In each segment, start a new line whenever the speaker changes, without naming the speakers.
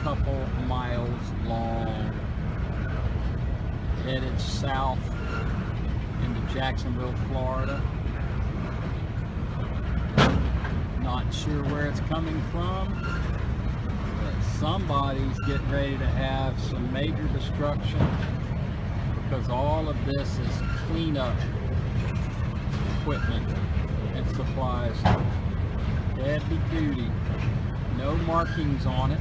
couple miles long, headed south into Jacksonville, Florida. Not sure where it's coming from, but somebody's getting ready to have some major destruction, because all of this is cleanup equipment and supplies. Heavy duty, no markings on it,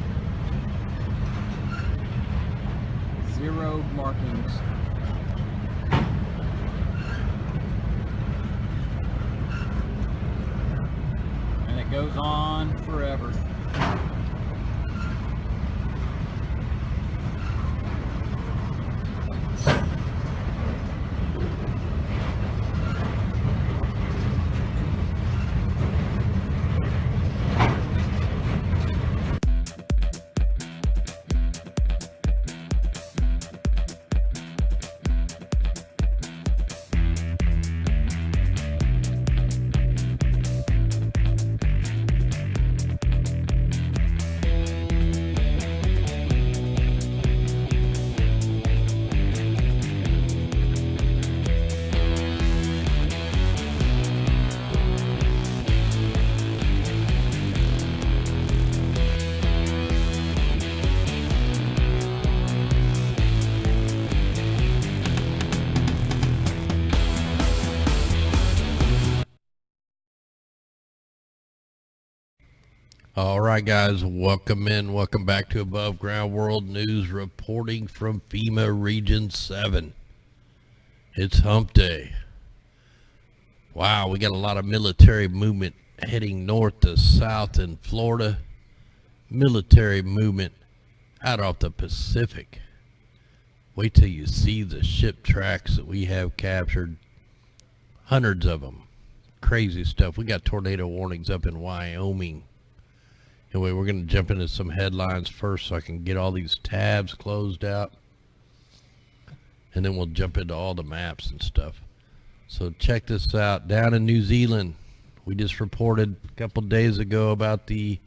0 markings. And it goes on forever.
All right, guys, welcome back to Above Ground World News, reporting from FEMA Region 7. It's hump day. Wow, we got a lot of military movement heading north to south in Florida. Military movement out off the Pacific. Wait till you see the ship tracks that we have captured. Hundreds of them. Crazy stuff. We got tornado warnings up in Wyoming. Anyway, we're going to jump into some headlines first so I can get all these tabs closed out. And then we'll jump into all the maps and stuff. So check this out. Down in New Zealand, we just reported a couple days ago about the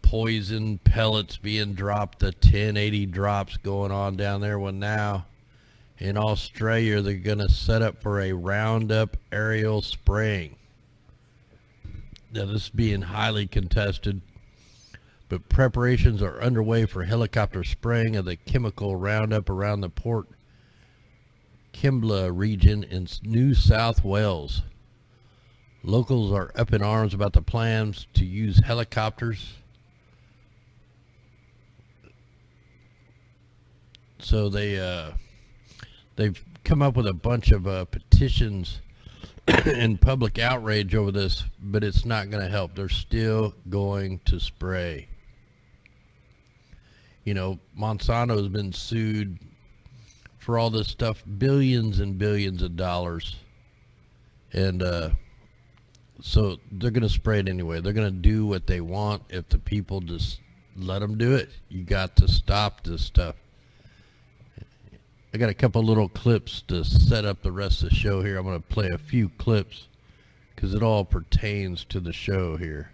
poison pellets being dropped, the 1080 drops going on down there. Well, now in Australia, they're going to set up for a Roundup aerial spraying. Now, this is being highly contested, but preparations are underway for helicopter spraying of the chemical Roundup around the Port Kembla region in New South Wales. Locals are up in arms about the plans to use helicopters. So they've come up with a bunch of petitions and public outrage over this, but it's not going to help. They're still going to spray. You know, Monsanto has been sued for all this stuff, billions and billions of dollars. And so they're going to spray it anyway. They're going to do what they want. If the people just let them do it, you got to stop this stuff. I got a couple little clips to set up the rest of the show here. I'm going to play a few clips because it all pertains to the show here.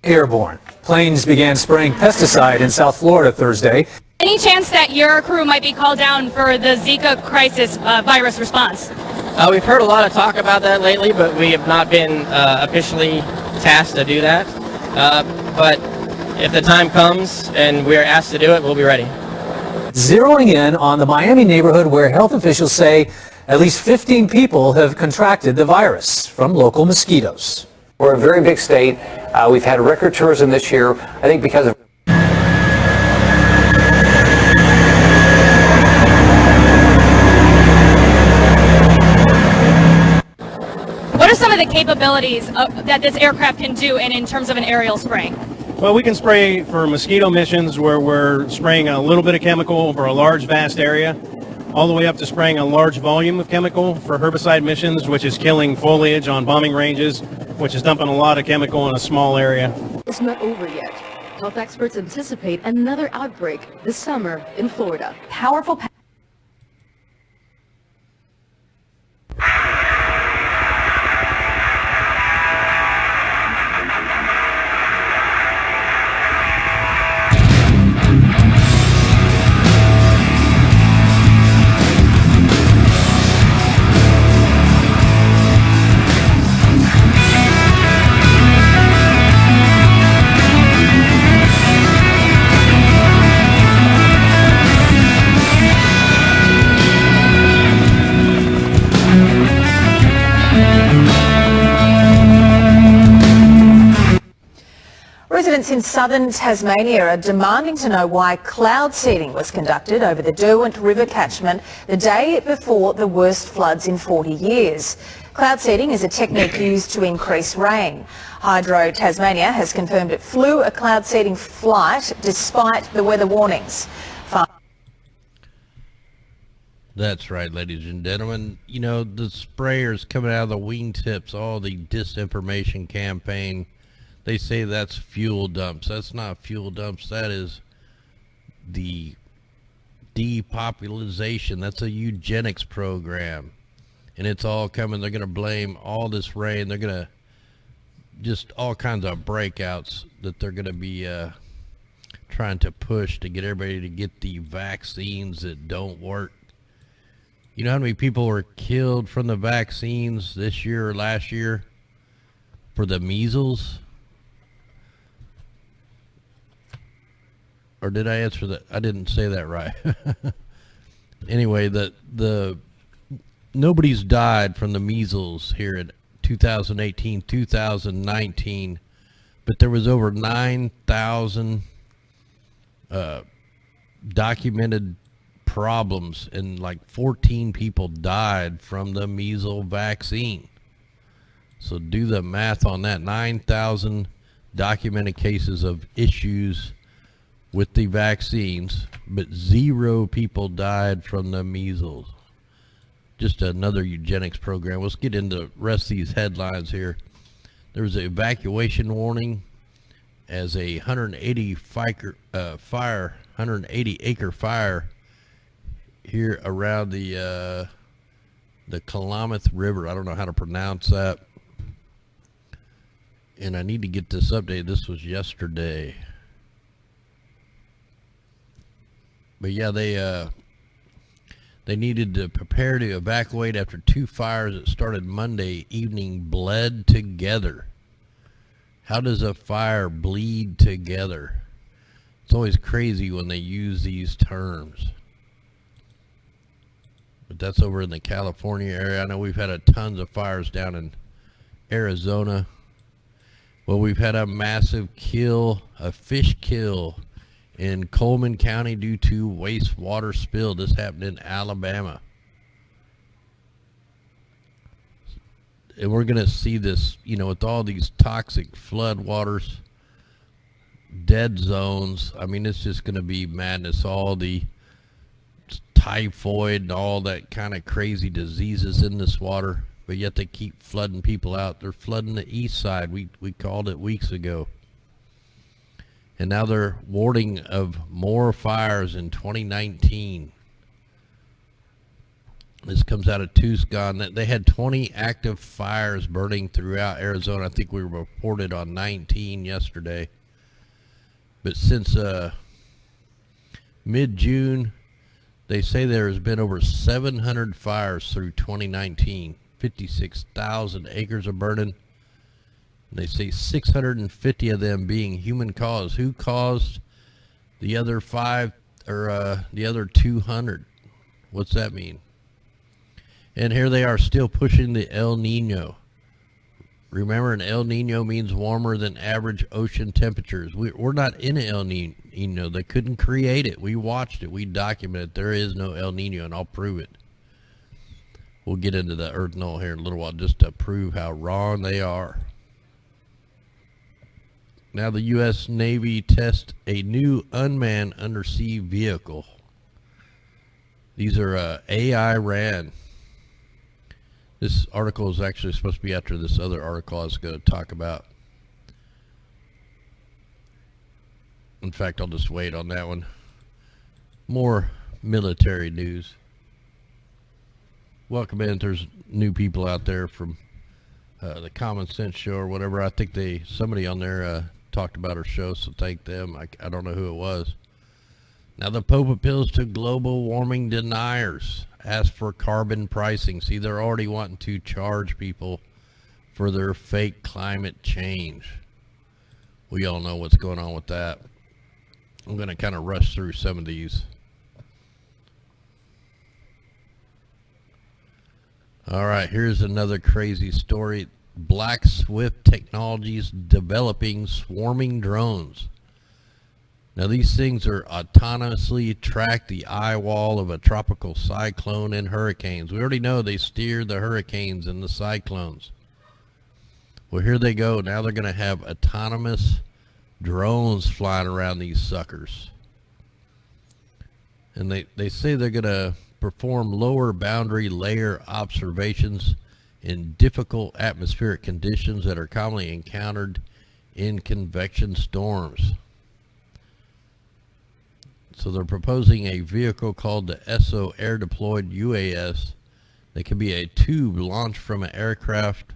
Airborne. Planes began spraying pesticide in South Florida Thursday.
Any chance that your crew might be called down for the Zika crisis virus response?
We've heard a lot of talk about that lately, but we have not been officially tasked to do that. But if the time comes and we're asked to do it, we'll be ready.
Zeroing in on the Miami neighborhood where health officials say at least 15 people have contracted the virus from local mosquitoes.
We're a very big state. We've had record tourism this year, I think because of...
What are some of the capabilities that this aircraft can do in terms of an aerial spraying?
Well, we can spray for mosquito missions where we're spraying a little bit of chemical over a large, vast area, all the way up to spraying a large volume of chemical for herbicide missions, which is killing foliage on bombing ranges, which is dumping a lot of chemical in a small area.
It's not over yet. Health experts anticipate another outbreak this summer in Florida. Powerful
Residents in southern Tasmania are demanding to know why cloud seeding was conducted over the Derwent River catchment the day before the worst floods in 40 years. Cloud seeding is a technique used to increase rain. Hydro Tasmania has confirmed it flew a cloud seeding flight despite the weather warnings.
That's right, ladies and gentlemen. You know, the sprayers coming out of the wingtips, all the disinformation campaign, they say that's fuel dumps. That's not fuel dumps. That is the depopulation. That's a eugenics program. And it's all coming. They're going to blame all this rain. They're going to just all kinds of breakouts that they're going to be trying to push to get everybody to get the vaccines that don't work. You know how many people were killed from the vaccines this year or last year for the measles? Or did I answer that? I didn't say that right. Anyway, the nobody's died from the measles here in 2018, 2019, but there was over 9,000 documented problems, and like 14 people died from the measles vaccine. So do the math on that. 9,000 documented cases of issues with the vaccines, but 0 people died from the measles. Just another eugenics program. Let's get into the rest of these headlines here. There's an evacuation warning as a 180 acre fire here around the Klamath River. I don't know how to pronounce that. And I need to get this updated. This was yesterday. But yeah, they needed to prepare to evacuate after 2 fires that started Monday evening bled together. How does a fire bleed together? It's always crazy when they use these terms. But that's over in the California area. I know we've had tons of fires down in Arizona. Well, we've had a massive kill, a fish kill in Coleman County due to wastewater spill. This happened in Alabama. And we're going to see this, you know, with all these toxic flood waters, dead zones. I mean, it's just going to be madness. All the typhoid and all that kind of crazy diseases in this water, but yet they keep flooding people out. They're flooding the east side. We called it weeks ago. And now they're warning of more fires in 2019. This comes out of Tucson. They had 20 active fires burning throughout Arizona. I think we reported on 19 yesterday. But since mid-June, they say there has been over 700 fires through 2019. 56,000 acres are burning. They say 650 of them being human caused. Who caused the other 5 or the other 200? What's that mean? And here they are still pushing the El Nino. Remember, an El Nino means warmer than average ocean temperatures. We're not in an El Nino. They couldn't create it. We watched it. We documented it. There is no El Nino, and I'll prove it. We'll get into the Earth Null here in a little while just to prove how wrong they are. Now the U.S. Navy tests a new unmanned undersea vehicle. These are AI ran. This article is actually supposed to be after this other article I was going to talk about. In fact, I'll just wait on that one. More military news. Welcome in. There's new people out there from the Common Sense Show or whatever. I think somebody on there talked about our show, so thank them. I don't know who it was. Now the Pope appeals to global warming deniers. Ask for carbon pricing. See, they're already wanting to charge people for their fake climate change. We all know what's going on with that. I'm going to kind of rush through some of these. All right, here's another crazy story. Black Swift Technologies developing swarming drones. Now these things are autonomously track the eye wall of a tropical cyclone and hurricanes. We already know they steer the hurricanes and the cyclones. Well, here they go. Now they're going to have autonomous drones flying around these suckers. And they say they're going to perform lower boundary layer observations in difficult atmospheric conditions that are commonly encountered in convection storms. So they're proposing a vehicle called the ESO Air Deployed UAS that can be a tube launched from an aircraft.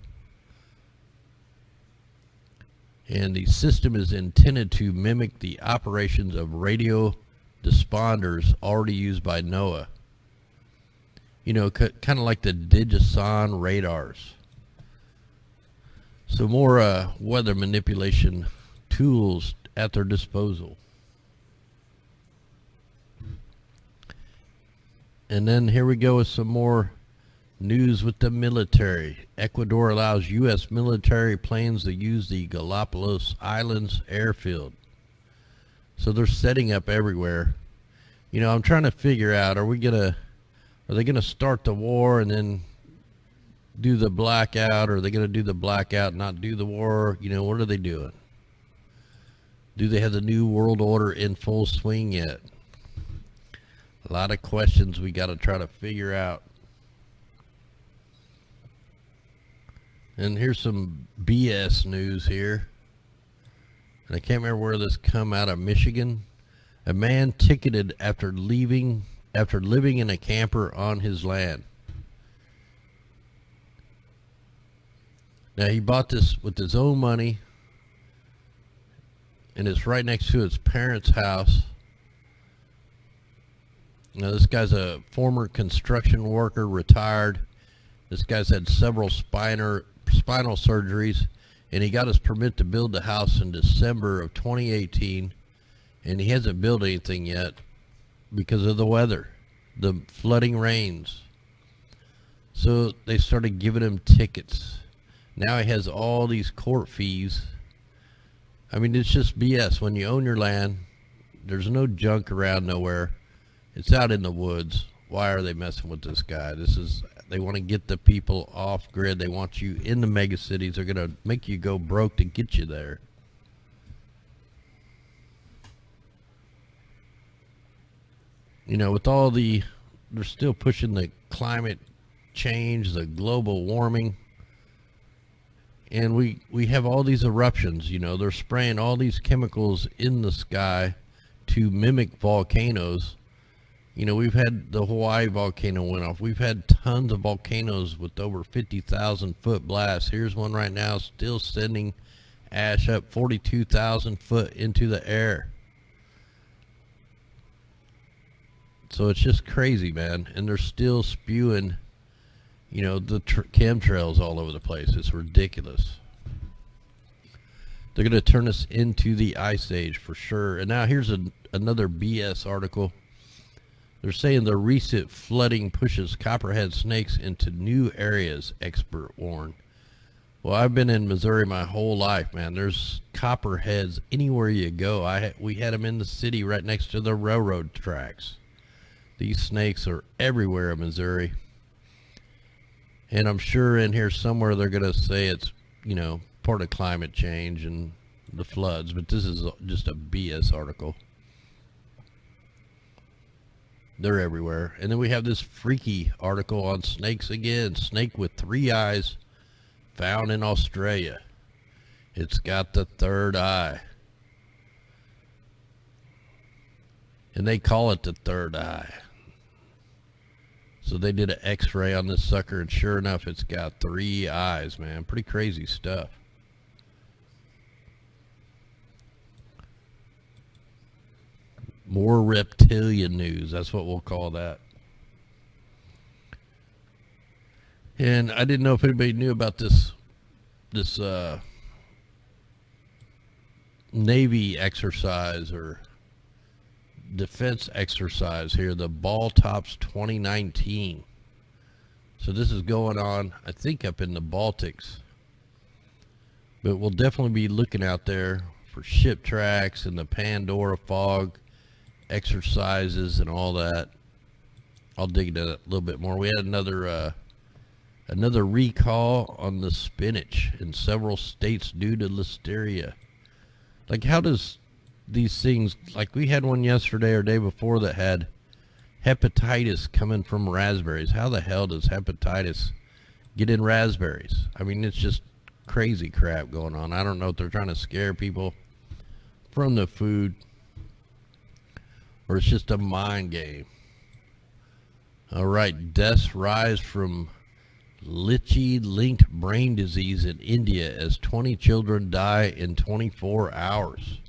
And the system is intended to mimic the operations of radio desponders already used by NOAA. You know, kind of like the Digison radars. So more weather manipulation tools at their disposal. And then here we go with some more news with the military. Ecuador allows U.S. military planes to use the Galapagos Islands airfield. So they're setting up everywhere. You know, I'm trying to figure out, are they gonna start the war and then do the blackout, or are they gonna do the blackout and not do the war? You know, what are they doing? Do they have the new world order in full swing yet? A lot of questions we got to try to figure out. And here's some BS news here. And I can't remember where this come out of. Michigan. A man ticketed after living in a camper on his land. Now he bought this with his own money, and it's right next to his parents' house. Now this guy's a former construction worker, retired. This guy's had several spinal surgeries, and he got his permit to build the house in December of 2018, and he hasn't built anything yet because of the weather, the flooding rains. So they started giving him tickets. Now he has all these court fees. I mean, it's just BS. When you own your land, there's no junk around nowhere. It's out in the woods. Why are they messing with this guy? They want to get the people off grid. They want you in the mega cities. They're going to make you go broke to get you there. You know, with all they're still pushing the climate change, the global warming. And we have all these eruptions. You know, they're spraying all these chemicals in the sky to mimic volcanoes. You know, we've had the Hawaii volcano went off. We've had tons of volcanoes with over 50,000 foot blasts. Here's one right now still sending ash up 42,000 foot into the air. So it's just crazy, man. And they're still spewing, you know, the chemtrails all over the place. It's ridiculous. They're going to turn us into the ice age for sure. And now here's another BS article. They're saying the recent flooding pushes copperhead snakes into new areas, expert warn. Well, I've been in Missouri my whole life, man. There's copperheads anywhere you go. We had them in the city right next to the railroad tracks. These snakes are everywhere in Missouri. And I'm sure in here somewhere they're going to say it's, you know, part of climate change and the floods. But this is just a BS article. They're everywhere. And then we have this freaky article on snakes again. Snake with 3 eyes found in Australia. It's got the third eye. And they call it the third eye. So they did an x-ray on this sucker, and sure enough, it's got 3 eyes, man. Pretty crazy stuff. More reptilian news. That's what we'll call that. And I didn't know if anybody knew about this Navy exercise or defense exercise here, the Ball Tops 2019. So this is going on, I think, up in the Baltics. But we'll definitely be looking out there for ship tracks and the Pandora fog exercises and all that. I'll dig into that a little bit more. We had another recall on the spinach in several states due to listeria. Like, how does these things, like we had one yesterday or day before that had hepatitis coming from raspberries. How the hell does hepatitis get in raspberries? I mean, it's just crazy crap going on. I don't know if they're trying to scare people from the food or it's just a mind game. All right, deaths rise from lychee-linked brain disease in India as 20 children die in 24 hours.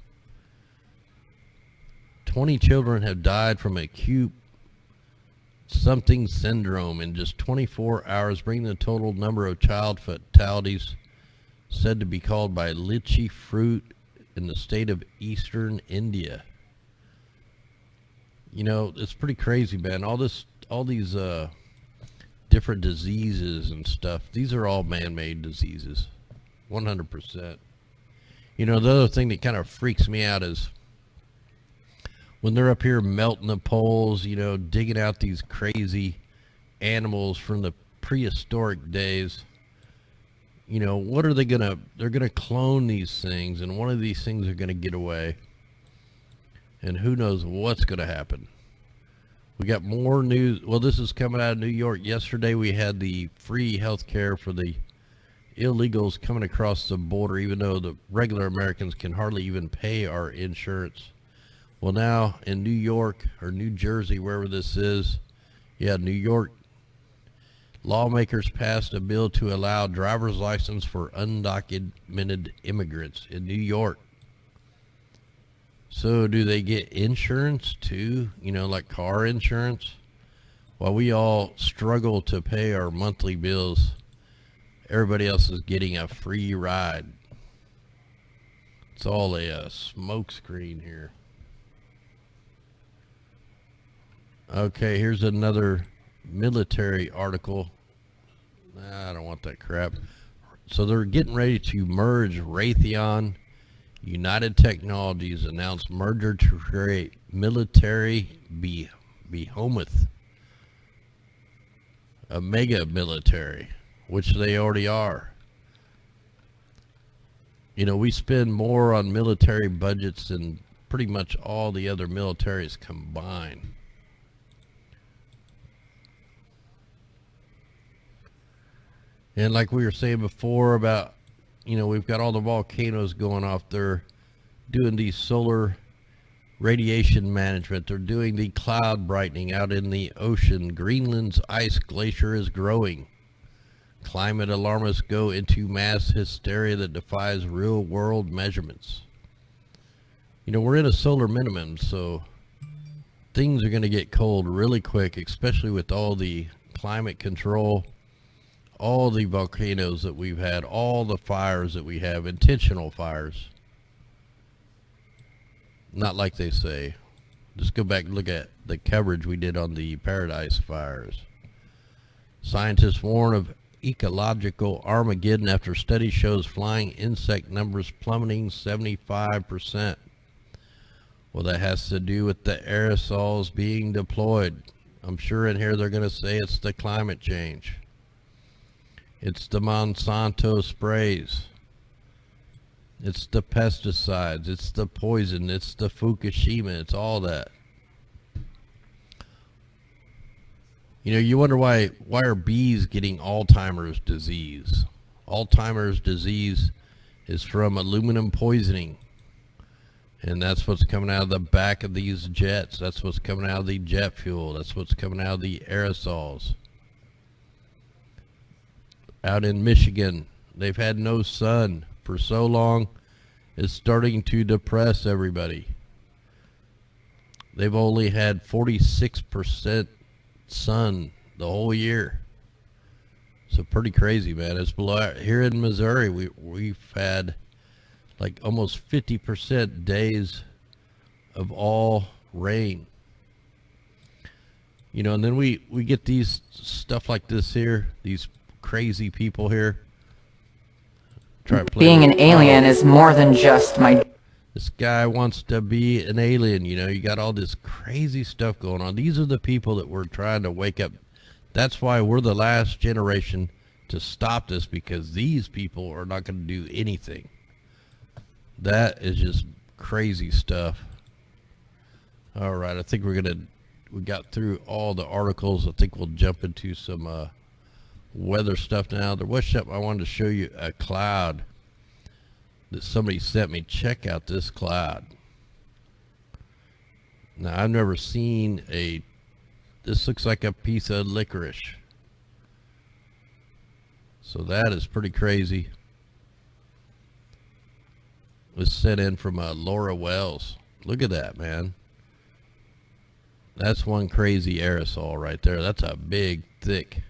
20 children have died from acute something syndrome in just 24 hours, bringing the total number of child fatalities said to be caused by lychee fruit in the state of eastern India. You know, it's pretty crazy, man. All these different diseases and stuff, these are all man-made diseases, 100%. You know, the other thing that kind of freaks me out is when they're up here melting the poles, you know, digging out these crazy animals from the prehistoric days. You know, what are they gonna, they're gonna clone these things, and one of these things are gonna get away, and who knows what's gonna happen. We got more news. Well, this is coming out of New York. Yesterday we had the free health care for the illegals coming across the border, even though the regular Americans can hardly even pay our insurance. Well, now in New York or New Jersey, wherever this is, yeah, New York, lawmakers passed a bill to allow driver's license for undocumented immigrants in New York. So do they get insurance too? You know, like car insurance? While we all struggle to pay our monthly bills, everybody else is getting a free ride. It's all a smoke screen here. Okay, here's another military article. I don't want that crap. So they're getting ready to merge Raytheon. United Technologies announced merger to create military behemoth, a mega military, which they already are. You know, we spend more on military budgets than pretty much all the other militaries combined. And like we were saying before about, you know, we've got all the volcanoes going off. They're doing the solar radiation management. They're doing the cloud brightening out in the ocean. Greenland's ice glacier is growing. Climate alarmists go into mass hysteria that defies real world measurements. You know, we're in a solar minimum, so things are going to get cold really quick, especially with all the climate control, all the volcanoes that we've had, all the fires that we have, intentional fires. Not like they say. Just go back and look at the coverage we did on the Paradise fires. Scientists warn of ecological Armageddon after study shows flying insect numbers plummeting 75%. Well, that has to do with the aerosols being deployed. I'm sure in here they're going to say it's the climate change. It's the Monsanto sprays. It's the pesticides. It's the poison. It's the Fukushima. It's all that. You know, you wonder why are bees getting Alzheimer's disease? Alzheimer's disease is from aluminum poisoning. And that's what's coming out of the back of these jets. That's what's coming out of the jet fuel. That's what's coming out of the aerosols. Out in Michigan, they've had no sun for so long, it's starting to depress everybody. They've only had 46% sun the whole year. So pretty crazy, man. It's below, here in Missouri, we've had like almost 50% days of all rain. You know, and then we get these stuff like this here, these crazy people here. Try to play
Being
with
an alien is more than just my...
This guy wants to be an alien, you know. You got all this crazy stuff going on. These are the people that we're trying to wake up. That's why we're the last generation to stop this, because these people are not going to do anything. That is just crazy stuff. All right, I think we got through all the articles. I think we'll jump into some weather stuff now. There was something I wanted to show you, a cloud that somebody sent me. Check out this cloud. Now, I've never seen this looks like a piece of licorice. So that is pretty crazy. It was sent in from Laura Wells. Look at that, man. That's one crazy aerosol right there. That's a big, thick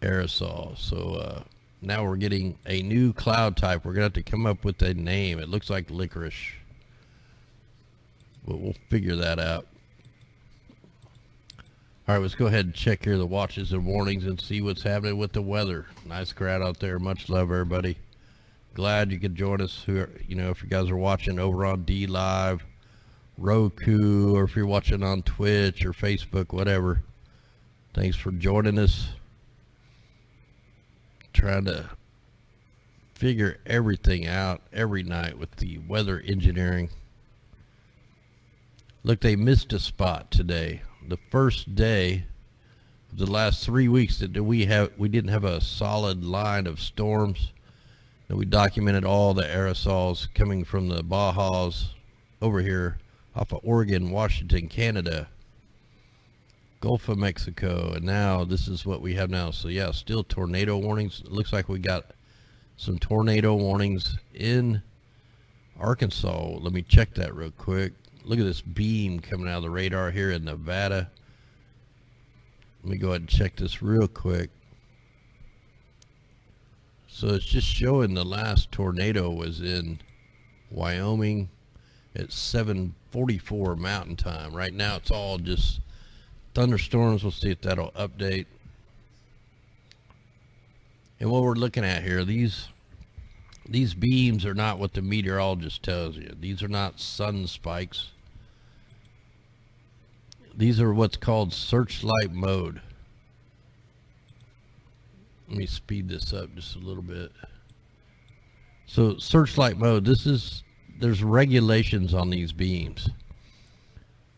aerosol. So now we're getting a new cloud type. We're going to have to come up with a name. It looks like licorice, but we'll figure that out. All right, let's go ahead and check here the watches and warnings and see what's happening with the weather. Nice crowd out there. Much love, everybody. Glad you could join us. You know, if you guys are watching over on D Live, Roku, or if you're watching on Twitch or Facebook, whatever, thanks for joining us. Trying to figure everything out every night with the weather engineering. Look, they missed a spot today. The first day of the last 3 weeks that we didn't have a solid line of storms. And we documented all the aerosols coming from the Bajas over here off of Oregon, Washington, Canada, Gulf of Mexico, and now this is what we have now. So yeah, still tornado warnings. It looks like we got some tornado warnings in Arkansas. Let me check that real quick. Look at this beam coming out of the radar here in Nevada. Let me go ahead and check this real quick. So it's just showing the last tornado was in Wyoming at 7:44 Mountain Time. Right now it's all just thunderstorms. We'll see if that'll update. And what we're looking at here, these beams are not what the meteorologist tells you. These are not sun spikes. These are what's called searchlight mode. Let me speed this up just a little bit. So searchlight mode, there's regulations on these beams.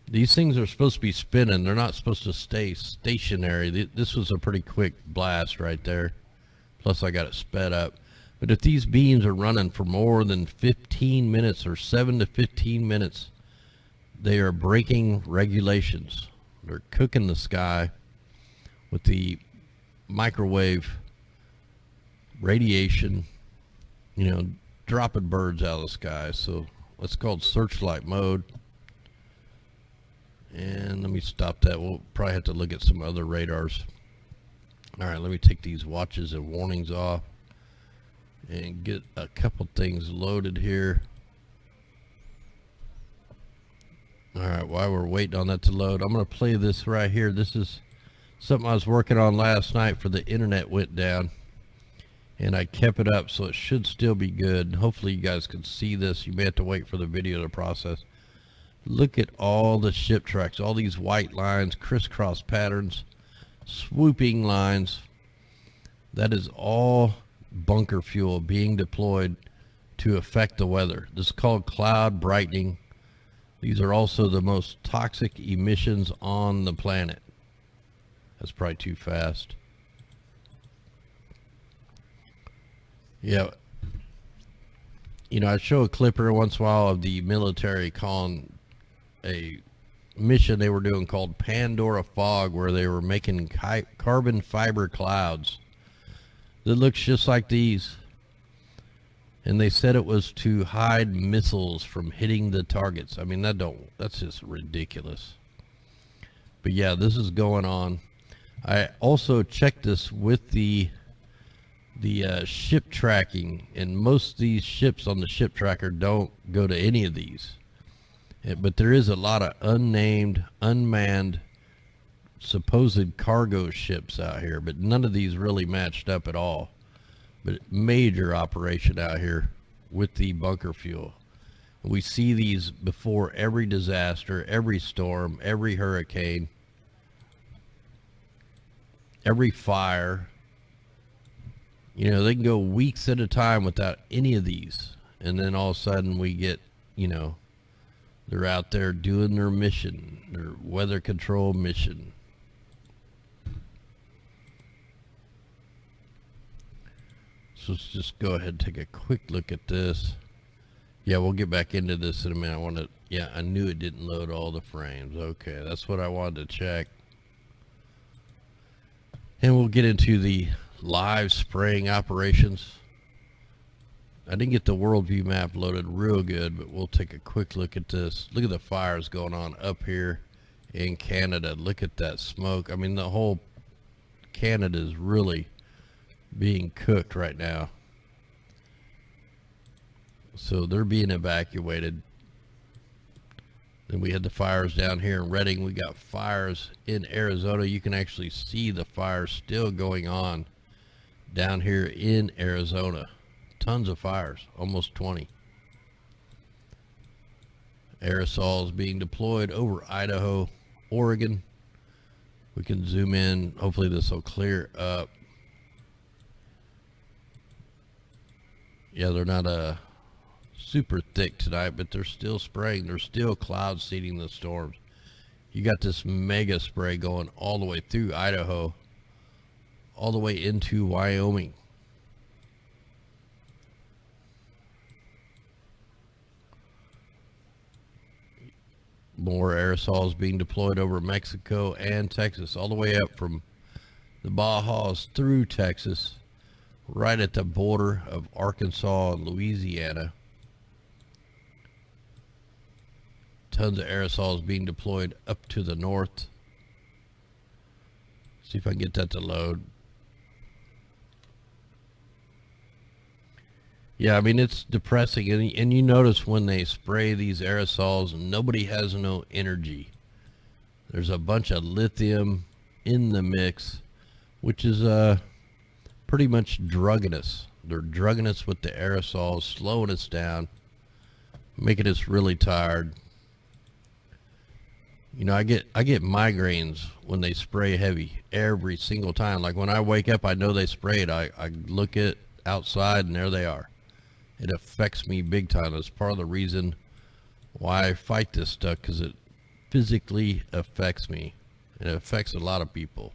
These things are supposed to be spinning. They're not supposed to stay stationary. This was a pretty quick blast right there. Plus I got it sped up. But if these beams are running for more than 15 minutes or 7 to 15 minutes, they are breaking regulations. They're cooking the sky with the microwave radiation, you know, dropping birds out of the sky. So it's called searchlight mode. And let me stop that. We'll probably have to look at some other radars. All right, let me take these watches and warnings off and get a couple things loaded here. All right, while we're waiting on that to load, I'm going to play this right here. This is something I was working on last night for the internet went down, and I kept it up, so it should still be good. Hopefully you guys can see this. You may have to wait for the video to process. Look at all the ship tracks, all these white lines, crisscross patterns, swooping lines. That is all bunker fuel being deployed to affect the weather. This is called cloud brightening. These are also the most toxic emissions on the planet. That's probably too fast. Yeah. You know, I show a clip every once in a while of the military calling a mission they were doing called Pandora Fog, where they were making carbon fiber clouds that looks just like these. And they said it was to hide missiles from hitting the targets. I mean, that's just ridiculous. But yeah, this is going on. I also checked this with the ship tracking, and most of these ships on the ship tracker don't go to any of these. But there is a lot of unnamed, unmanned, supposed cargo ships out here, but none of these really matched up at all but major operation out here with the bunker fuel. We see these before every disaster, every storm, every hurricane, every fire. You know, they can go weeks at a time without any of these. And then all of a sudden we get, you know, they're out there doing their mission, their weather control mission. So let's just go ahead and take a quick look at this. Yeah, we'll get back into this in a minute. I knew it didn't load all the frames. Okay, that's what I wanted to check. And we'll get into the live spraying operations. I didn't get the worldview map loaded real good, but we'll take a quick look at this. Look at the fires going on up here in Canada. Look at that smoke. I mean, the whole Canada is really being cooked right now. So they're being evacuated. Then we had the fires down here in Redding. We got fires in Arizona. You can actually see the fires still going on down here in Arizona. Tons of fires, almost 20. Aerosols being deployed over Idaho, Oregon. We can zoom in. Hopefully this will clear up. Yeah, they're not super thick tonight, but they're still spraying. They're still cloud seeding the storms. You got this mega spray going all the way through Idaho, all the way into Wyoming. More aerosols being deployed over Mexico and Texas, all the way up from the Bajas through Texas, right at the border of Arkansas and Louisiana. Tons of aerosols being deployed up to the north. See if I can get that to load. Yeah, I mean, it's depressing. And you notice when they spray these aerosols, nobody has no energy. There's a bunch of lithium in the mix, which is pretty much drugging us. They're drugging us with the aerosols, slowing us down, making us really tired. You know, I get migraines when they spray heavy every single time. Like when I wake up, I know they sprayed. I look at outside and there they are. It affects me big time. That's part of the reason why I fight this stuff, because it physically affects me. And it affects a lot of people.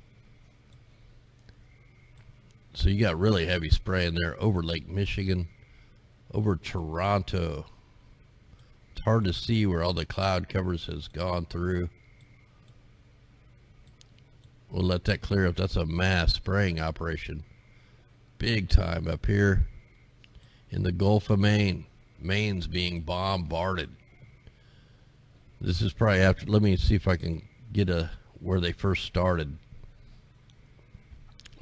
So you got really heavy spray in there over Lake Michigan, over Toronto. It's hard to see where all the cloud covers has gone through. We'll let that clear up. That's a mass spraying operation. Big time up here in the Gulf of Maine. Maine's being bombarded. This is probably after, let me see if I can get where they first started.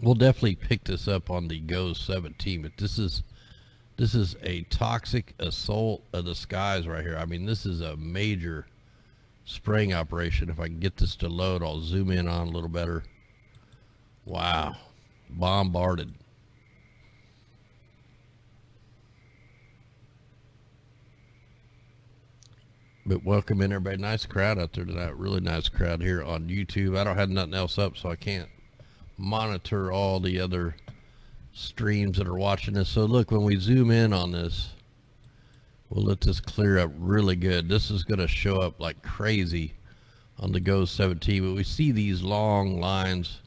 We'll definitely pick this up on the GOES 17, but this is a toxic assault of the skies right here. I mean, this is a major spraying operation. If I can get this to load, I'll zoom in on a little better. Wow, bombarded. But welcome in, everybody. Nice crowd out there tonight. Really nice crowd here on YouTube. I don't have nothing else up, so I can't monitor all the other streams that are watching this. So look, when we zoom in on this, we'll let this clear up really good. This is going to show up like crazy on the GOES 17, but we see these long lines.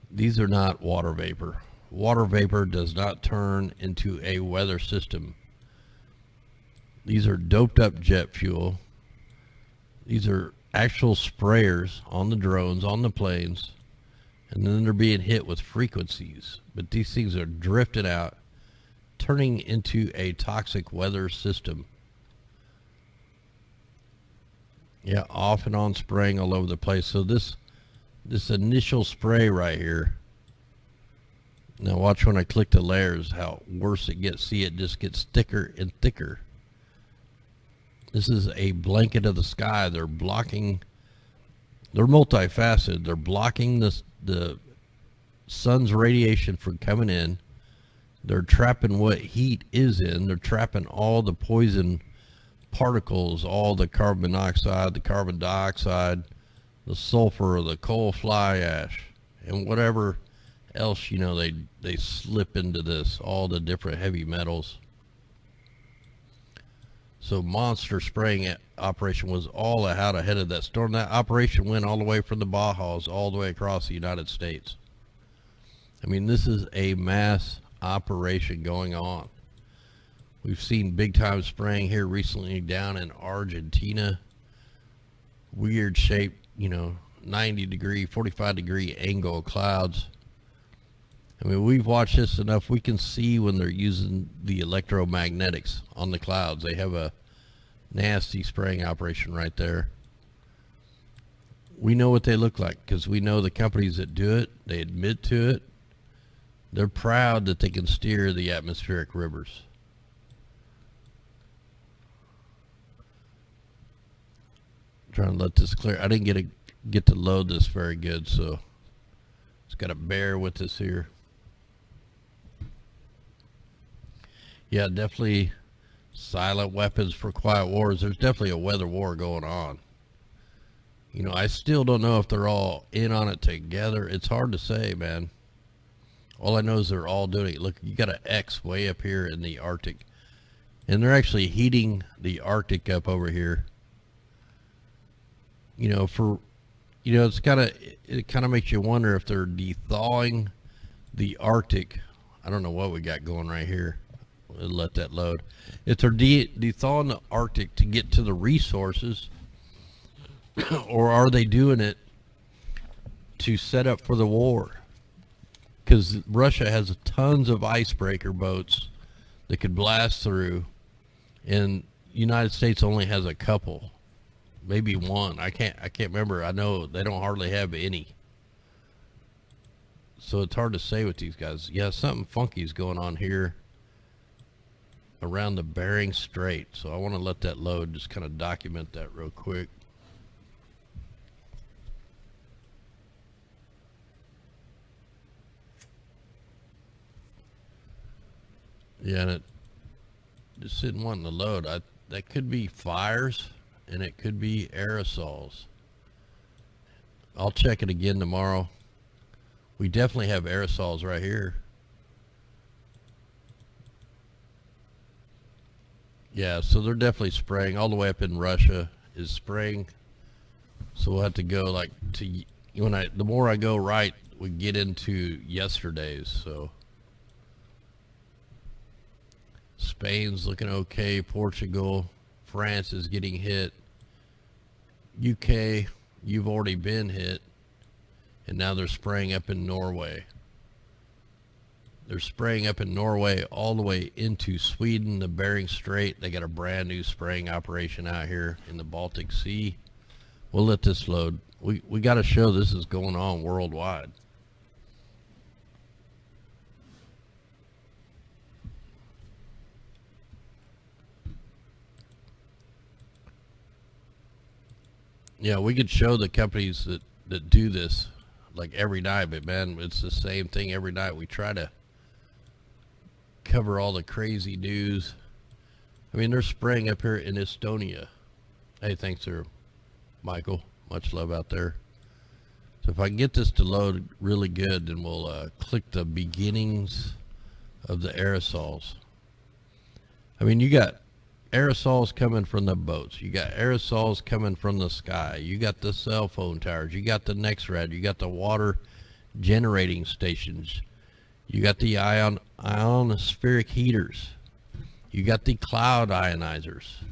These are not water vapor. Water vapor does not turn into a weather system. These are doped up jet fuel. These are actual sprayers on the drones, on the planes, and then they're being hit with frequencies. But these things are drifted out, turning into a toxic weather system. Yeah, off and on spraying all over the place. So this initial spray right here, now watch when I click the layers how worse it gets. See, it just gets thicker and thicker. This is a blanket of the sky. They're blocking, they're multifaceted. They're blocking the sun's radiation from coming in. They're trapping what heat is in. They're trapping all the poison particles, all the carbon monoxide, the carbon dioxide, the sulfur, the coal fly ash, and whatever else, you know, they slip into this, all the different heavy metals. So monster spraying operation was all out ahead of that storm. That operation went all the way from the Bajas all the way across the United States. I mean, this is a mass operation going on. We've seen big time spraying here recently down in Argentina. Weird shape, you know, 90 degree, 45 degree angle clouds. I mean, we've watched this enough. We can see when they're using the electromagnetics on the clouds. They have a nasty spraying operation right there. We know what they look like because we know the companies that do it. They admit to it. They're proud that they can steer the atmospheric rivers. I'm trying to let this clear. I didn't get to load this very good, so just got to bear with this here. Yeah, definitely silent weapons for quiet wars. There's definitely a weather war going on. You know, I still don't know if they're all in on it together. It's hard to say, man. All I know is they're all doing it. Look, you got an X way up here in the Arctic. And they're actually heating the Arctic up over here. You know, it's it kind of makes you wonder if they're thawing the Arctic. I don't know what we got going right here. We'll let that load. If they're thawing the Arctic to get to the resources, or are they doing it to set up for the war? Because Russia has tons of icebreaker boats that could blast through, and the United States only has a couple, maybe one. I can't remember. I know they don't hardly have any. So it's hard to say with these guys. Yeah, something funky is going on here around the Bering Strait. So I want to let that load, just kind of document that real quick. Yeah, and it just didn't want to load. That could be fires, and it could be aerosols. I'll check it again tomorrow. We definitely have aerosols right here. Yeah, so they're definitely spraying. All the way up in Russia is spraying. So we'll have to go like to, the more I go right, we get into yesterday's. So Spain's looking okay. Portugal, France is getting hit. UK, you've already been hit. And now they're spraying up in Norway. They're spraying up in Norway all the way into Sweden, the Bering Strait. They got a brand new spraying operation out here in the Baltic Sea. We'll let this load. We got to show this is going on worldwide. Yeah, we could show the companies that do this like every night, but man, it's the same thing every night. We try to cover all the crazy news. I mean, they're spraying up here in Estonia. Hey, thanks there, Michael. Much love out there. So if I can get this to load really good, then we'll click the beginnings of the aerosols. I mean, you got aerosols coming from the boats. You got aerosols coming from the sky. You got the cell phone towers. You got the NextRad. You got the water generating stations. You got the ionospheric heaters. You got the cloud ionizers.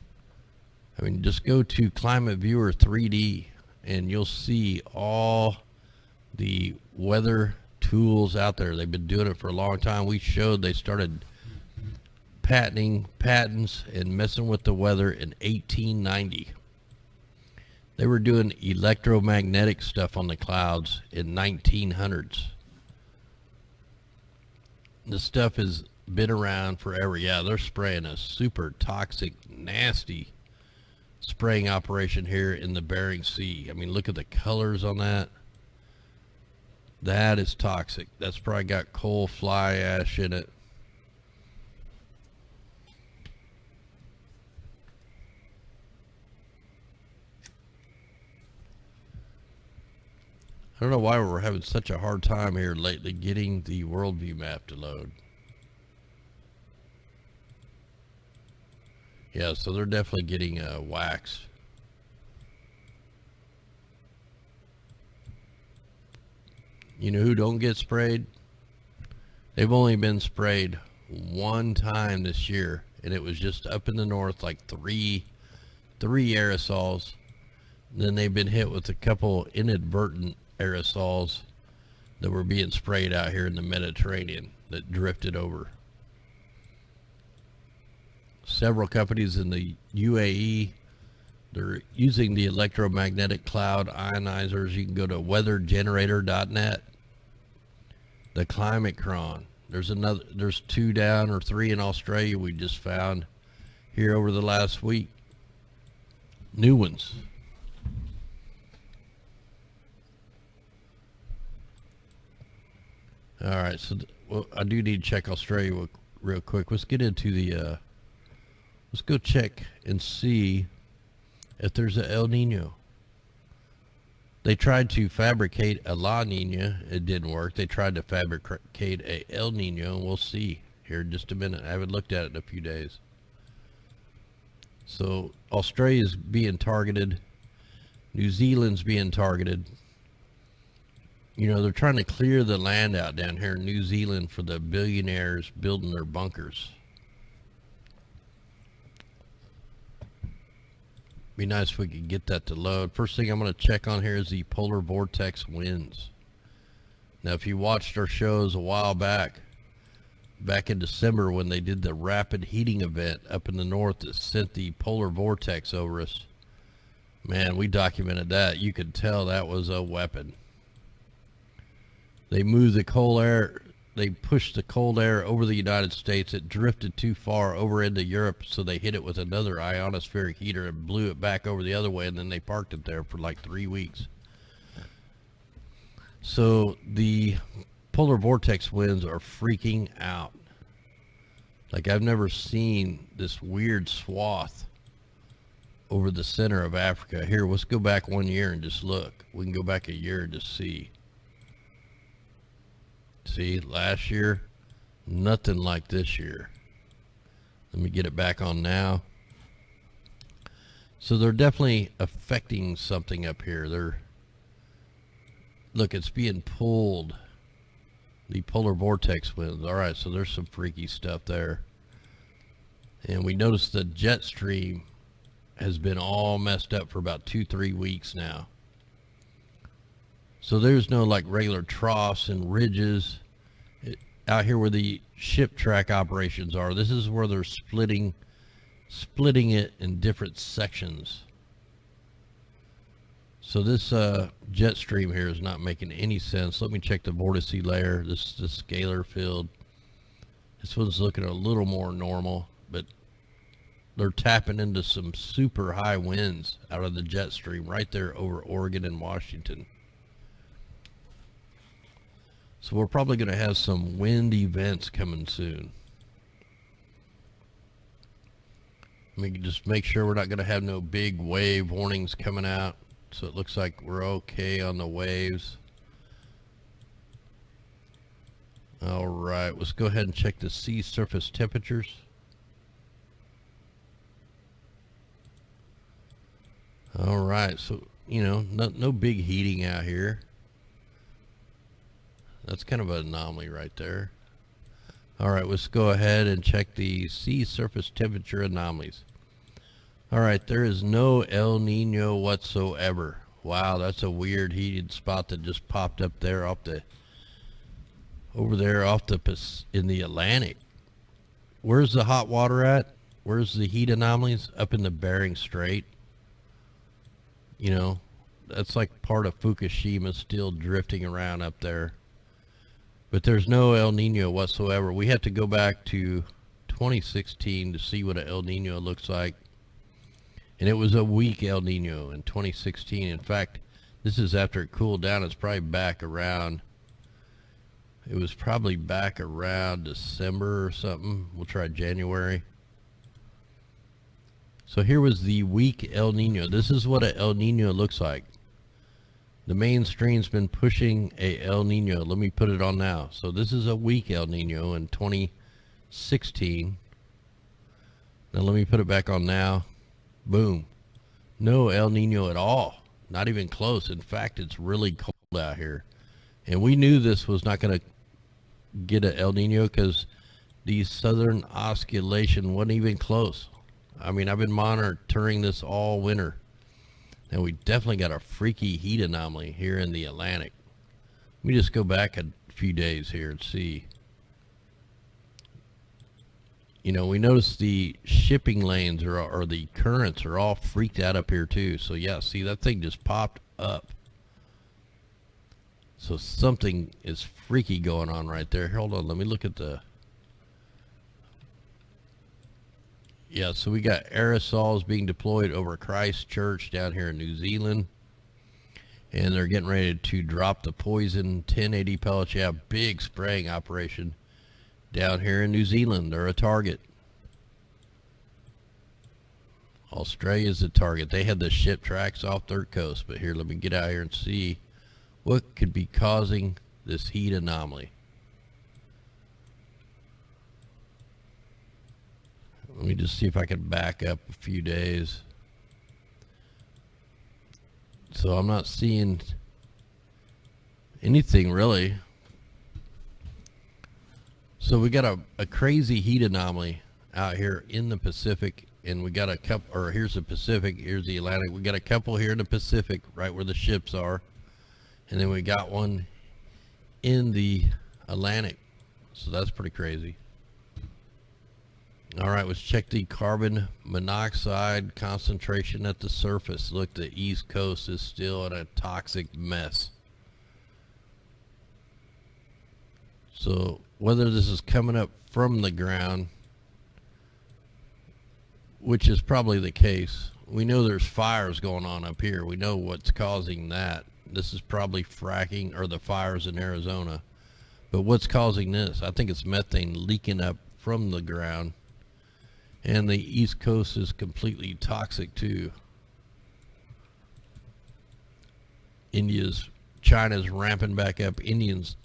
I mean, just go to Climate Viewer 3D and you'll see all the weather tools out there. They've been doing it for a long time. We showed they started patenting patents and messing with the weather in 1890. They were doing electromagnetic stuff on the clouds in 1900s. This stuff has been around forever. Yeah, they're spraying a super toxic, nasty spraying operation here in the Bering Sea. I mean, look at the colors on that. That is toxic. That's probably got coal fly ash in it. don't know why we're having such a hard time here lately getting the worldview map to load. Yeah, so they're definitely getting waxed. You know who don't get sprayed? They've only been sprayed one time this year, and it was just up in the north, like three aerosols. Then they've been hit with a couple inadvertent aerosols that were being sprayed out here in the Mediterranean that drifted over. Several companies in the UAE, they're using the electromagnetic cloud ionizers. You can go to weathergenerator.net. The climate cron. There's 2 down or 3 in Australia we just found here over the last week. New ones. All right, so well, I do need to check Australia real quick. Let's get into the let's go check and see if there's a El Nino. They tried to fabricate a La Nina. It didn't work. They tried to fabricate a El Nino, and we'll see here in just a minute. I haven't looked at it in a few days. So Australia's being targeted. New Zealand's being targeted. You know, they're trying to clear the land out down here in New Zealand for the billionaires building their bunkers. Be nice if we could get that to load. First thing I'm going to check on here is the polar vortex winds. Now, if you watched our shows a while back in December when they did the rapid heating event up in the north that sent the polar vortex over us, man, we documented that. You could tell that was a weapon. They moved the cold air. They pushed the cold air over the United States. It drifted too far over into Europe, so they hit it with another ionospheric heater and blew it back over the other way, and then they parked it there for like 3 weeks. So the polar vortex winds are freaking out. Like, I've never seen this weird swath over the center of Africa. Here, let's go back 1 year and just look. We can go back a year and just see. See, last year, nothing like this year. Let me get it back on now. So they're definitely affecting something up here. Look, it's being pulled. The polar vortex winds. All right, so there's some freaky stuff there. And we noticed the jet stream has been all messed up for about 2-3 weeks now. So there's no like regular troughs and ridges out here where the ship track operations are. This is where they're splitting it in different sections. So this jet stream here is not making any sense. Let me check the vortice layer. This is the scalar field. This one's looking a little more normal, but they're tapping into some super high winds out of the jet stream right there over Oregon and Washington. So we're probably going to have some wind events coming soon. Let me just make sure we're not going to have no big wave warnings coming out. So it looks like we're okay on the waves. All right, let's go ahead and check the sea surface temperatures. All right, so, you know, no big heating out here. That's kind of an anomaly right there. All right, let's go ahead and check the sea surface temperature anomalies. All right, there is no El Nino whatsoever. Wow, that's a weird heated spot that just popped up there over there in the Atlantic. Where's the hot water at? Where's the heat anomalies? Up in the Bering Strait. You know, that's like part of Fukushima still drifting around up there. But there's no El Nino whatsoever. We have to go back to 2016 to see what an El Nino looks like. And it was a weak El Nino in 2016. In fact, this is after it cooled down. It's probably back around. It was probably back around December or something. We'll try January. So here was the weak El Nino. This is what an El Nino looks like. The mainstream's been pushing a El Nino. Let me put it on now. So this is a weak El Nino in 2016. Now let me put it back on now. Boom. No El Nino at all. Not even close. In fact, it's really cold out here. And we knew this was not going to get an El Nino because the southern oscillation wasn't even close. I mean, I've been monitoring this all winter. And we definitely got a freaky heat anomaly here in the Atlantic. Let me just go back a few days here and see. You know, we noticed the shipping lanes or the currents are all freaked out up here too. So yeah, see, that thing just popped up. So something is freaky going on right there. Hold on, let me look at the... Yeah, so we got aerosols being deployed over Christchurch down here in New Zealand. And they're getting ready to drop the poison 1080 pellets. Yeah, big spraying operation down here in New Zealand. They're a target. Australia's a target. They had the ship tracks off their coast. But here, let me get out here and see what could be causing this heat anomaly. Let me just see if I can back up a few days. So I'm not seeing anything really. So we got a crazy heat anomaly out here in the Pacific, and we got a couple, or here's the Pacific, here's the Atlantic. We got a couple here in the Pacific, right where the ships are. And then we got one in the Atlantic. So that's pretty crazy. All right, let's check the carbon monoxide concentration at the surface. Look, the East Coast is still in a toxic mess. So whether this is coming up from the ground, which is probably the case, we know there's fires going on up here. We know what's causing that. This is probably fracking or the fires in Arizona. But what's causing this? I think it's methane leaking up from the ground. And the East Coast is completely toxic too. China's ramping back up. India's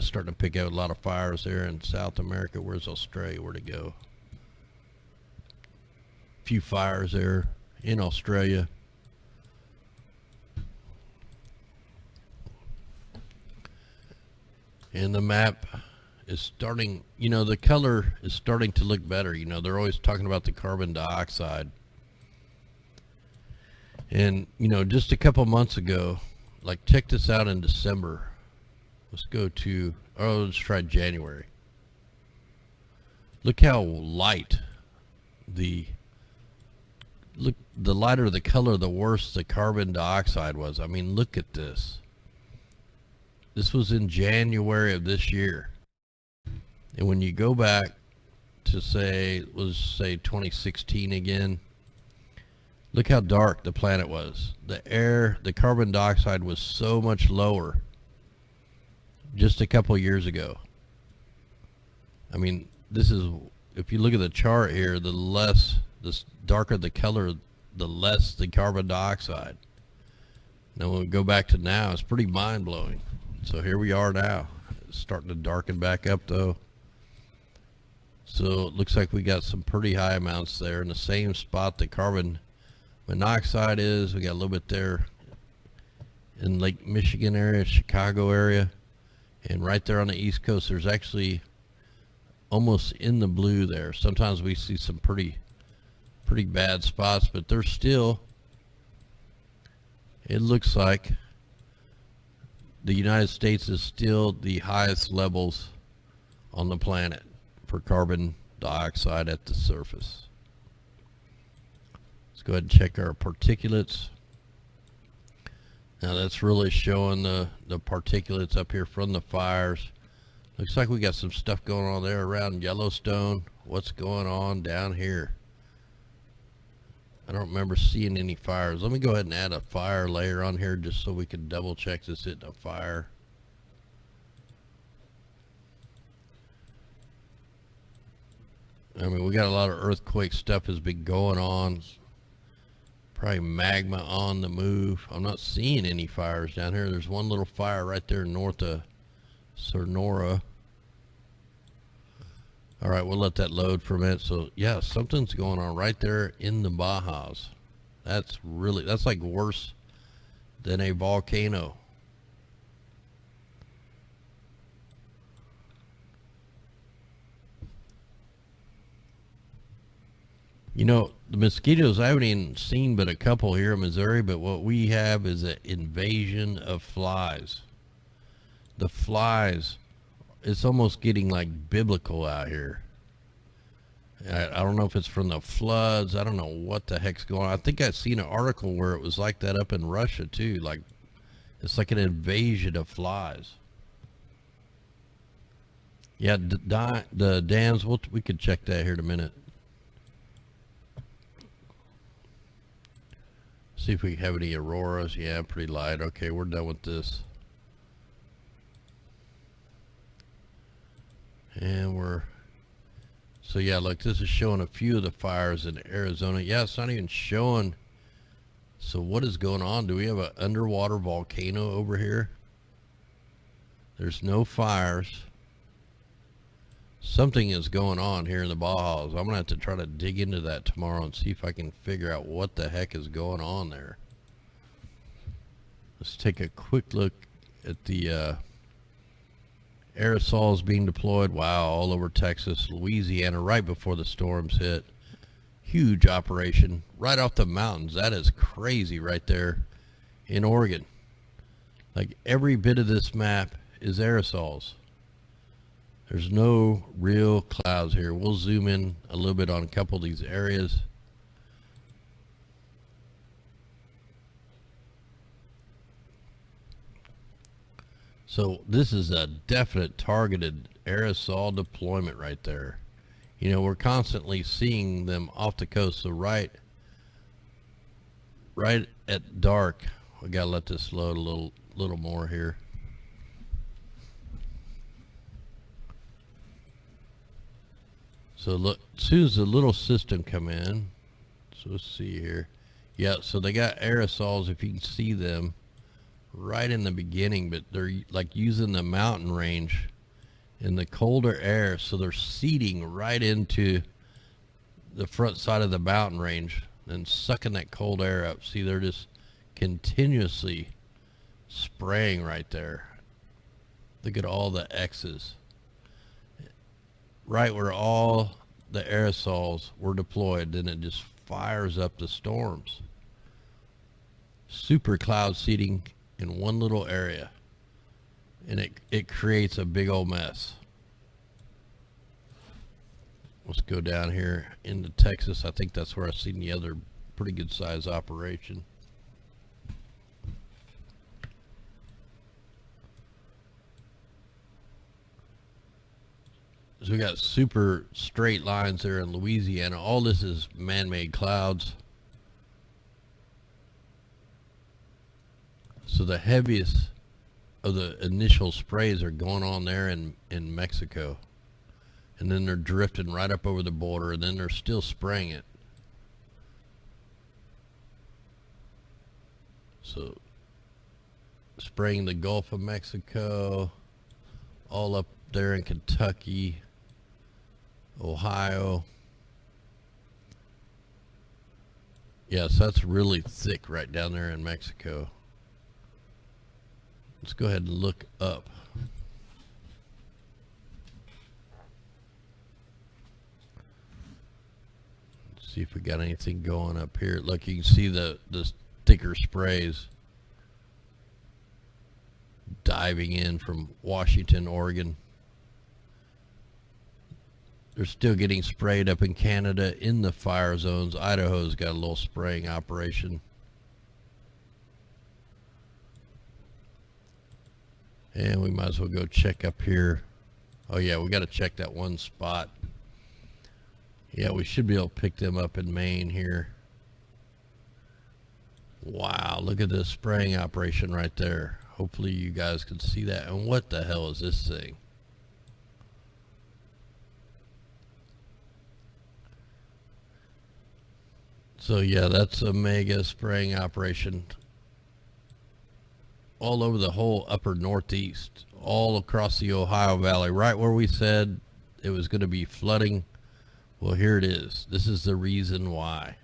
starting to pick out a lot of fires there in South America. Where's Australia? Where'd it go? A few fires there in Australia. And the map is starting, you know, the color is starting to look better. You know, they're always talking about the carbon dioxide. And, you know, just a couple months ago, like, check this out in December. Let's go to, oh, let's try January. Look how light the lighter the color, the worse the carbon dioxide was. I mean, look at this. This was in January of this year. And when you go back to say, let's say 2016 again, look how dark the planet was. The carbon dioxide was so much lower just a couple years ago. I mean, this is, if you look at the chart here, the darker the color, the less the carbon dioxide. Now when we go back to now, it's pretty mind-blowing. So here we are now. It's starting to darken back up though. So it looks like we got some pretty high amounts there in the same spot the carbon monoxide is. We got a little bit there in Lake Michigan area, Chicago area, and right there on the East Coast there's actually almost in the blue there. Sometimes we see some pretty bad spots, but there's still, it looks like the United States is still the highest levels on the planet for carbon dioxide at the surface. Let's go ahead and check our particulates. Now that's really showing the particulates up here from the fires. Looks like we got some stuff going on there around Yellowstone. What's going on down here? I don't remember seeing any fires. Let me go ahead and add a fire layer on here just so we can double check this isn't a fire. I mean, we got a lot of earthquake stuff has been going on. Probably magma on the move. I'm not seeing any fires down here. There's one little fire right there north of Sonora. All right, we'll let that load for a minute. So yeah, something's going on right there in the Bajas. That's like worse than a volcano. You know, the mosquitoes, I haven't even seen but a couple here in Missouri, but what we have is an invasion of flies. The flies, it's almost getting like biblical out here. I don't know if it's from the floods. I don't know what the heck's going on. I think I've seen an article where it was like that up in Russia too. Like, it's like an invasion of flies. Yeah, the dams, we could check that here in a minute. See if we have any auroras. Yeah, pretty light. Okay, we're done with this. And so yeah, look, this is showing a few of the fires in Arizona. Yeah, it's not even showing. So what is going on? Do we have an underwater volcano over here? There's no fires. Something is going on here in the Bajas. I'm gonna have to try to dig into that tomorrow and see if I can figure out what the heck is going on there. Let's take a quick look at the aerosols being deployed. Wow, all over Texas, Louisiana, right before the storms hit. Huge operation right off the mountains. That is crazy right there in Oregon. Like, every bit of this map is aerosols. There's no real clouds here. We'll zoom in a little bit on a couple of these areas. So this is a definite targeted aerosol deployment right there. You know, we're constantly seeing them off the coast. So right at dark, we gotta let this load a little more here. So look, as soon as the little system come in, so let's see here. Yeah, so they got aerosols, if you can see them, right in the beginning, but they're like using the mountain range in the colder air, so they're seeding right into the front side of the mountain range and sucking that cold air up. See, they're just continuously spraying right there. Look at all the X's. Right where all the aerosols were deployed, then it just fires up the storms. Super cloud seeding in one little area, and it creates a big old mess. Let's go down here into Texas. I think that's where I've seen the other pretty good size operation. So we got super straight lines there in Louisiana. All this is man-made clouds. So the heaviest of the initial sprays are going on there in Mexico. And then they're drifting right up over the border, and then they're still spraying it. So spraying the Gulf of Mexico, all up there in Kentucky, Ohio. Yes, that's really thick right down there in Mexico. Let's go ahead and look up. Let's see if we got anything going up here. Look, you can see the thicker sprays diving in from Washington, Oregon. They're still getting sprayed up in Canada in the fire zones. Idaho's got a little spraying operation. And we might as well go check up here. Oh yeah, we got to check that one spot. Yeah, we should be able to pick them up in Maine here. Wow, look at this spraying operation right there. Hopefully you guys can see that. And what the hell is this thing? So yeah, that's a mega spraying operation all over the whole upper northeast, all across the Ohio Valley, right where we said it was going to be flooding. Well, here it is. This is the reason why.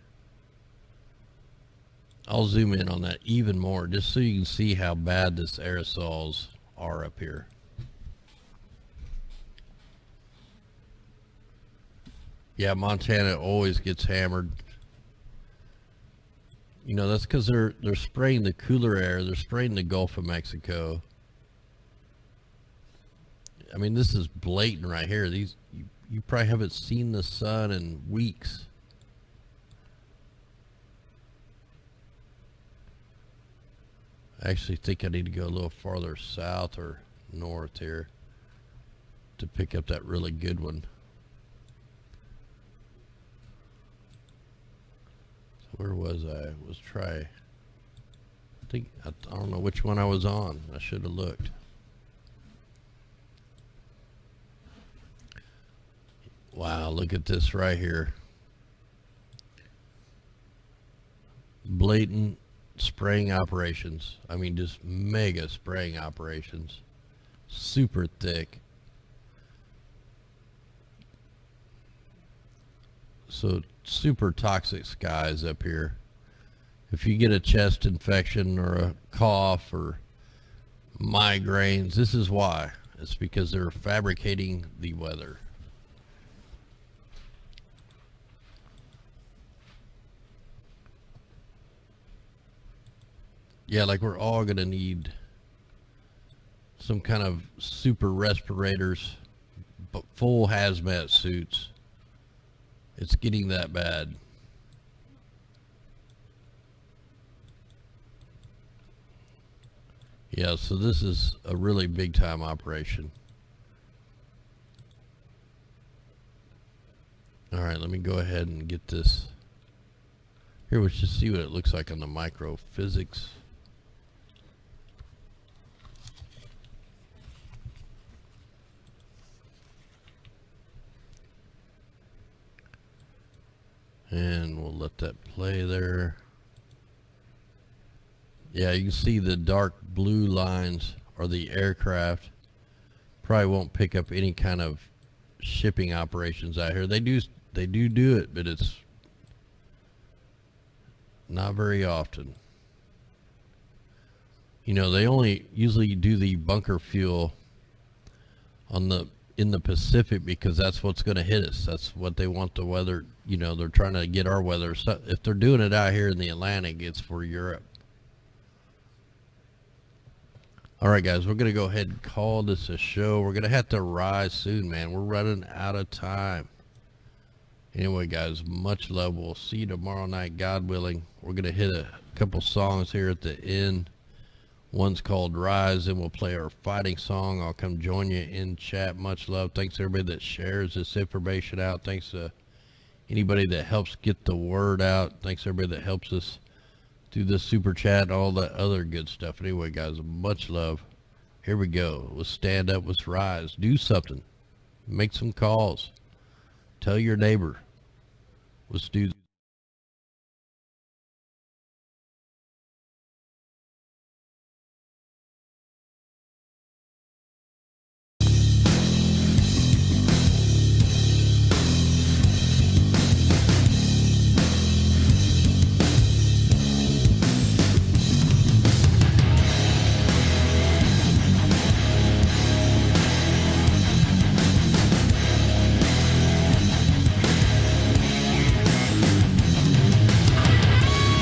I'll zoom in on that even more just so you can see how bad this aerosols are up here. Yeah, Montana always gets hammered. You know, that's because they're spraying the cooler air. They're spraying the Gulf of Mexico. I mean, this is blatant right here. These you probably haven't seen the sun in weeks. I actually think I need to go a little farther south or north here to pick up that really good one. So where was I? I think I don't know which one I was on. I should have looked. Wow, look at this right here. Blatant spraying operations. I mean, just mega spraying operations. Super thick. So super toxic skies up here. If you get a chest infection or a cough or migraines, this is why. It's because they're fabricating the weather. Yeah, like we're all going to need some kind of super respirators, but full hazmat suits. It's getting that bad. Yeah, so this is a really big time operation. All right, let me go ahead and get this. Here, let's just see what it looks like on the microphysics. And we'll let that play there. Yeah, you can see the dark blue lines are the aircraft. Probably won't pick up any kind of shipping operations out here. They do it, but it's not very often. You know, they only usually do the bunker fuel on in the Pacific because that's what's going to hit us. That's what they want the weather. You know, they're trying to get our weather. So if they're doing it out here in the Atlantic, it's for Europe. All right, guys, we're going to go ahead and call this a show. We're going to have to rise soon, man. We're running out of time. Anyway, guys, much love. We'll see you tomorrow night, God willing. We're going to hit a couple songs here at the end. One's called Rise, and we'll play our fighting song. I'll come join you in chat. Much love. Thanks to everybody that shares this information out. Thanks to anybody that helps get the word out. Thanks to everybody that helps us do the super chat and all that other good stuff. Anyway, guys, much love. Here we go. Let's stand up. Let's rise. Do something. Make some calls. Tell your neighbor. Let's do